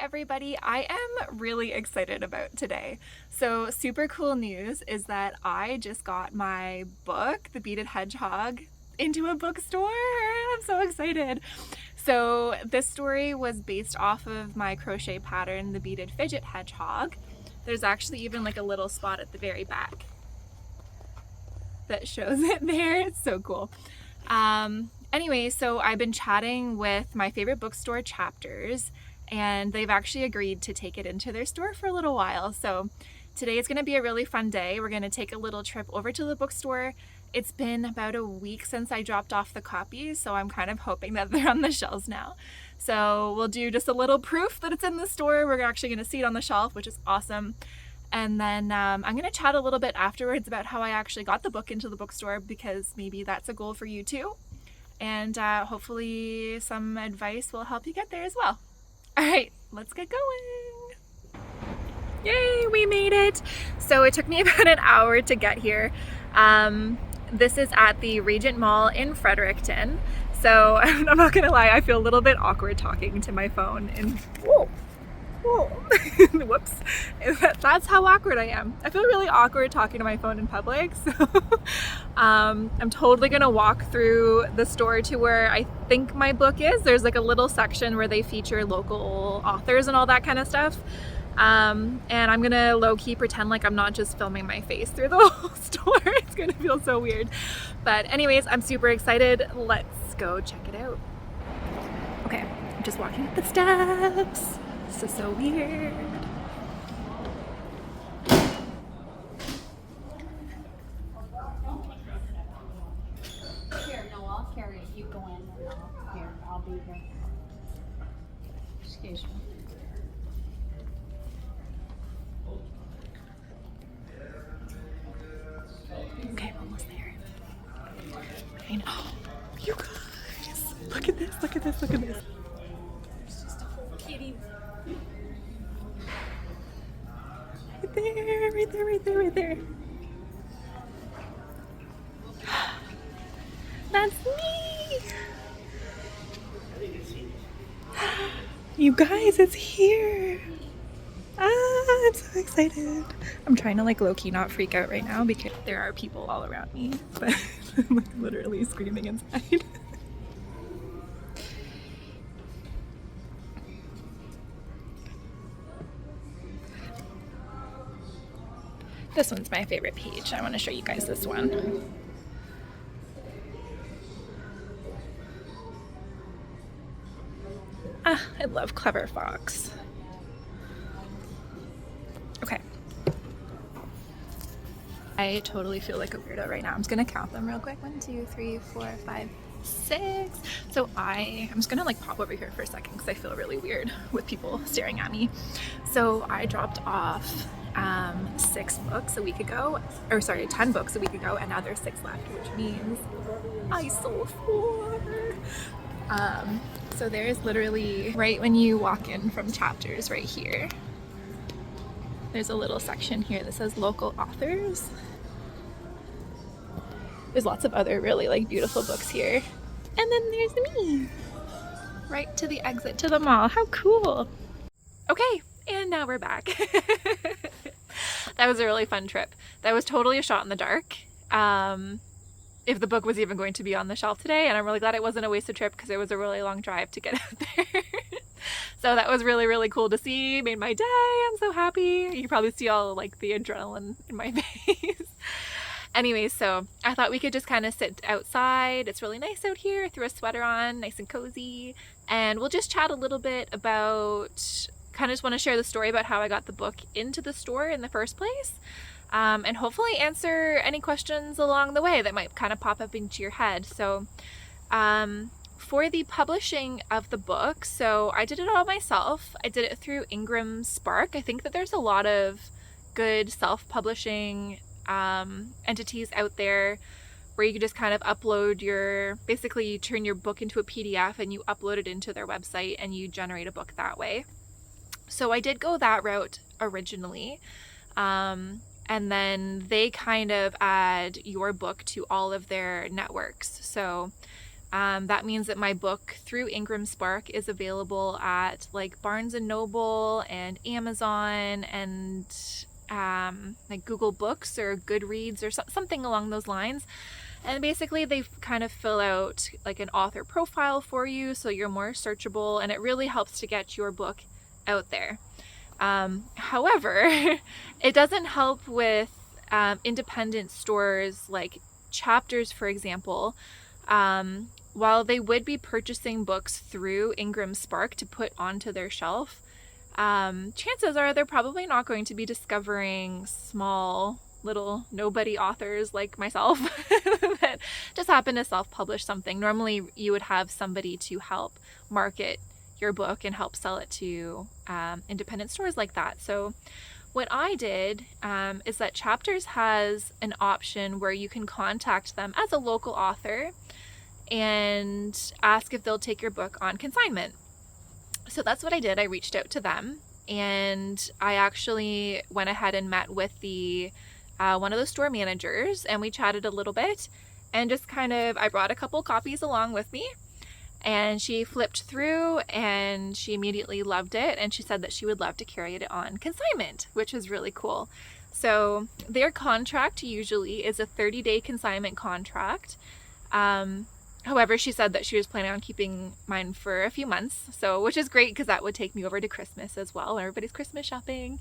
everybody. I am really excited about today. So super cool news is that I just got my book, The Beaded Hedgehog, into a bookstore. I'm so excited. So this story was based off of my crochet pattern, the Beaded Fidget Hedgehog. There's actually even like a little spot at the very back that shows it there. It's so cool. Anyway, so I've been chatting with my favorite bookstore, Chapters, and they've actually agreed to take it into their store for a little while. So today is going to be a really fun day. We're going to take a little trip over to the bookstore. It's been about a week since I dropped off the copies, so I'm kind of hoping that they're on the shelves now. So we'll do just a little proof that it's in the store. We're actually going to see it on the shelf, which is awesome. And then I'm going to chat a little bit afterwards about how I actually got the book into the bookstore, because maybe that's a goal for you too. And hopefully some advice will help you get there as well. All right, let's get going. Yay, we made it. So it took me about an hour to get here. This is at the Regent Mall in Fredericton. So I'm not gonna lie, I feel a little bit awkward talking to my phone and whoa. Whoops. That's how awkward I am. I feel really awkward talking to my phone in public. So I'm totally gonna walk through the store to where I think my book is. There's like a little section where they feature local authors and all that kind of stuff. And I'm gonna low-key pretend like I'm not just filming my face through the whole store. It's gonna feel so weird. But anyways, I'm super excited. Let's go check it out. Okay, I'm just walking up the steps. This is so weird. Here, no, I'll carry it. You go in and I'll be here. Excuse me. Okay, I'm almost there. I know. You guys, look at this, look at this, look at this. There's just a whole kitty. Right there, right there, right there, right there. That's me! You guys, it's here! I'm so excited. I'm trying to like low-key not freak out right now because there are people all around me, but I'm like literally screaming inside. This one's my favorite page. I want to show you guys this one. I love Clever Fox. Okay. I totally feel like a weirdo right now. I'm just gonna count them real quick. 1, 2, 3, 4, 5, 6. So I'm just gonna like pop over here for a second because I feel really weird with people staring at me. So I dropped off 6 books a week ago, or sorry, 10 books a week ago, and now there's 6 left, which means I sold 4. So there's literally, right when you walk in from Chapters right here, there's a little section here that says local authors. There's lots of other really like beautiful books here. And then there's me, right to the exit to the mall. How cool. Okay, and now we're back. That was a really fun trip. That was totally a shot in the dark. If the book was even going to be on the shelf today, and I'm really glad it wasn't a wasted trip because it was a really long drive to get out there. So that was really, really cool to see. Made my day. I'm so happy. You can probably see all like the adrenaline in my face. Anyways, so I thought we could just kind of sit outside. It's really nice out here. Threw a sweater on, nice and cozy. And we'll just chat a little bit about, kind of just want to share the story about how I got the book into the store in the first place. And hopefully answer any questions along the way that might kind of pop up into your head. So for the publishing of the book, so I did it all myself. I did it through Ingram Spark. I think that there's a lot of good self-publishing entities out there where you can just kind of upload basically you turn your book into a PDF and you upload it into their website and you generate a book that way. So I did go that route originally. And then they kind of add your book to all of their networks. So That means that my book through Ingram Spark is available at like Barnes and Noble and Amazon and like Google Books or Goodreads or something along those lines. And basically they kind of fill out like an author profile for you, so you're more searchable, and it really helps to get your book out there. However, it doesn't help with independent stores like Chapters, for example. While they would be purchasing books through Ingram Spark to put onto their shelf, chances are they're probably not going to be discovering small little nobody authors like myself that just happen to self-publish something. Normally you would have somebody to help market your book and help sell it to independent stores like that. So what I did is that Chapters has an option where you can contact them as a local author and ask if they'll take your book on consignment. So that's what I did. I reached out to them, and I actually went ahead and met with the one of the store managers, and we chatted a little bit, and just kind of, I brought a couple copies along with me, and she flipped through and she immediately loved it, and she said that she would love to carry it on consignment, which is really cool. So their contract usually is a 30-day consignment contract. However, she said that she was planning on keeping mine for a few months, so which is great because that would take me over to Christmas as well. Everybody's Christmas shopping.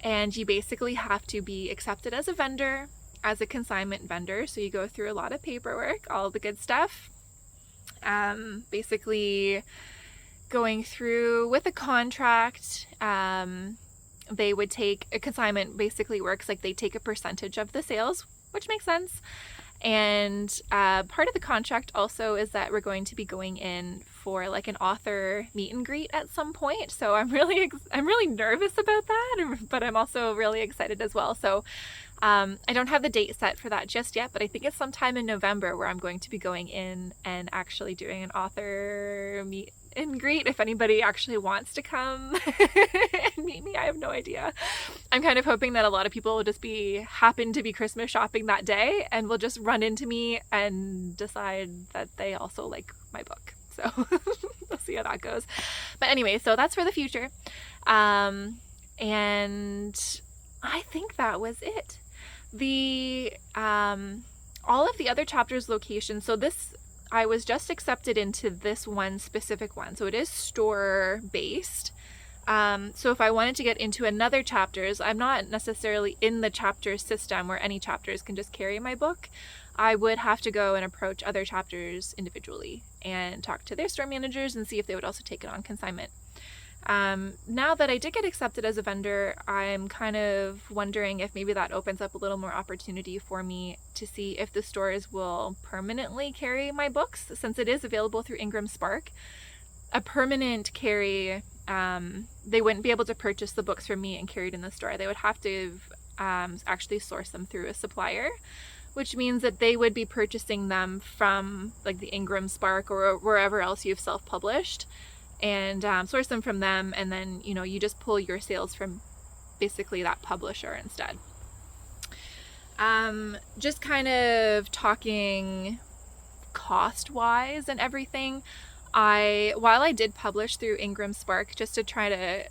And you basically have to be accepted as a vendor, as a consignment vendor. So you go through a lot of paperwork, all the good stuff. Basically going through with a contract. They would take a consignment, basically works like they take a percentage of the sales, which makes sense. And part of the contract also is that we're going to be going in for like an author meet and greet at some point. So I'm really nervous about that, but I'm also really excited as well. So I don't have the date set for that just yet, but I think it's sometime in November where I'm going to be going in and actually doing an author meet and greet. If anybody actually wants to come and meet me, I have no idea. I'm kind of hoping that a lot of people will just happen to be Christmas shopping that day and will just run into me and decide that they also like my book. So we'll see how that goes. But anyway, so that's for the future. And I think that was it. All of the other Chapters locations, so I was just accepted into this one specific one. So it is store based. So if I wanted to get into another Chapters, I'm not necessarily in the Chapters system where any Chapters can just carry my book. I would have to go and approach other Chapters individually and talk to their store managers and see if they would also take it on consignment. Now that I did get accepted as a vendor, I'm kind of wondering if maybe that opens up a little more opportunity for me to see if the stores will permanently carry my books, since it is available through Ingram Spark. A permanent carry, they wouldn't be able to purchase the books from me and carry it in the store. They would have to actually source them through a supplier, which means that they would be purchasing them from like the Ingram Spark or wherever else you've self-published, and source them from them, and then you just pull your sales from basically that publisher instead. Just kind of talking cost wise and everything, while I did publish through Ingram Spark just to try to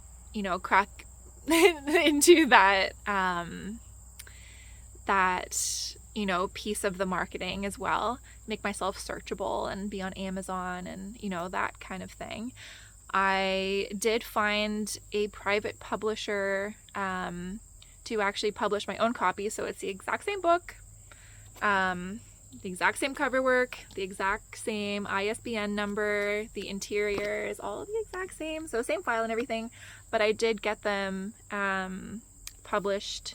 crack into that piece of the marketing as well, make myself searchable and be on Amazon and that kind of thing, I did find a private publisher to actually publish my own copy. So it's the exact same book, the exact same cover work, the exact same ISBN number, the interior is all the exact same, so same file and everything, but I did get them published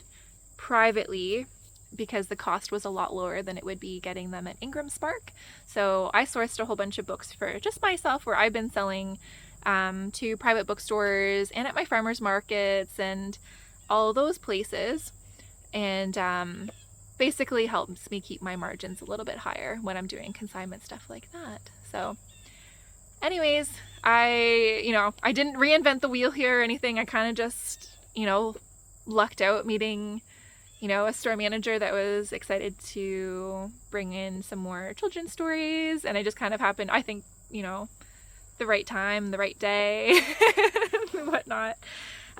privately because the cost was a lot lower than it would be getting them at Ingram Spark. So I sourced a whole bunch of books for just myself, where I've been selling to private bookstores and at my farmers markets and all those places, and basically helps me keep my margins a little bit higher when I'm doing consignment stuff like that. So anyways, I didn't reinvent the wheel here or anything. I kind of just lucked out meeting a store manager that was excited to bring in some more children's stories. And I just kind of happened, I think, the right time, the right day, and whatnot.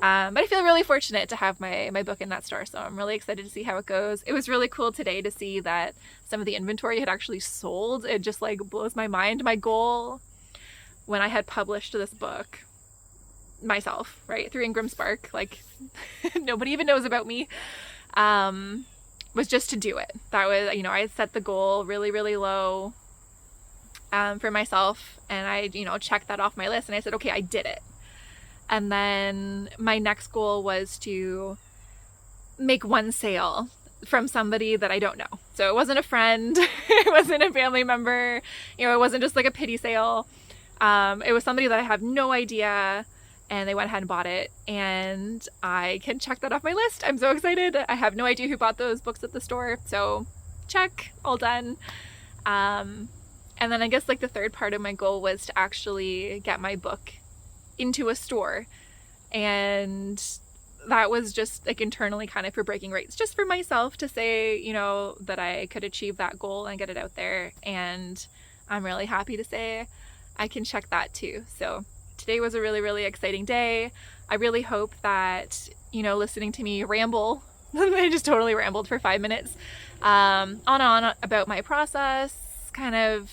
But I feel really fortunate to have my book in that store, so I'm really excited to see how it goes. It was really cool today to see that some of the inventory had actually sold. It just like blows my mind. My goal when I had published this book myself, right, through Ingram Spark, like nobody even knows about me, was just to do it. That was, I set the goal really, really low for myself, and I, checked that off my list, and I said, okay, I did it. And then my next goal was to make one sale from somebody that I don't know. So it wasn't a friend, it wasn't a family member, it wasn't just like a pity sale. It was somebody that I have no idea, and they went ahead and bought it, and I can check that off my list. I'm so excited. I have no idea who bought those books at the store, so check, all done. And then I guess like the third part of my goal was to actually get my book into a store, and that was just like internally kind of for breaking rates, just for myself to say, that I could achieve that goal and get it out there. And I'm really happy to say I can check that too. So today was a really, really exciting day. I really hope that, listening to me ramble, I just totally rambled for 5 minutes, on and on about my process, kind of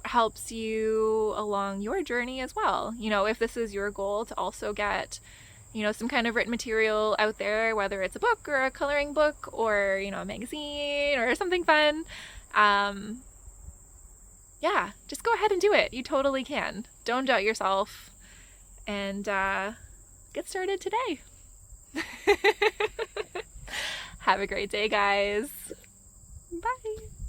helps you along your journey as well. If this is your goal to also get, some kind of written material out there, whether it's a book or a coloring book or, a magazine or something fun, yeah, just go ahead and do it. You totally can. Don't doubt yourself, and get started today. Have a great day, guys. Bye.